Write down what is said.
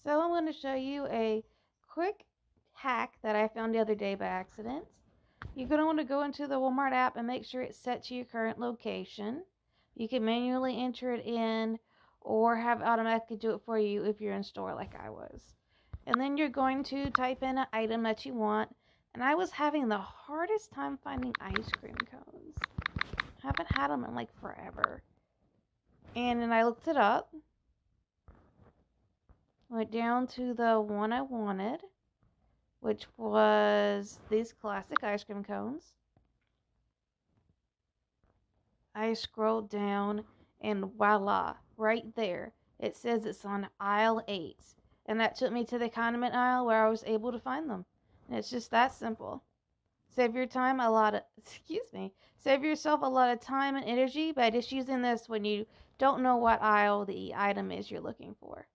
So I'm going to show you a quick hack that I found the other day by accident. You're going to want to go into the Walmart app and make sure it's set to your current location. You can manually enter it in or have it automatically do it for you if you're in store like I was. And then you're going to type in an item that you want. And I was having the hardest time finding ice cream cones. Haven't had them in like forever. And then I looked it up, went down to the one I wanted, which was these classic ice cream cones. I scrolled down and voila, right there. It says it's on aisle 8. And that took me to the condiment aisle where I was able to find them. And it's just that simple. Save your time a lot of, save yourself a lot of time and energy by just using this when you don't know what aisle the item is you're looking for.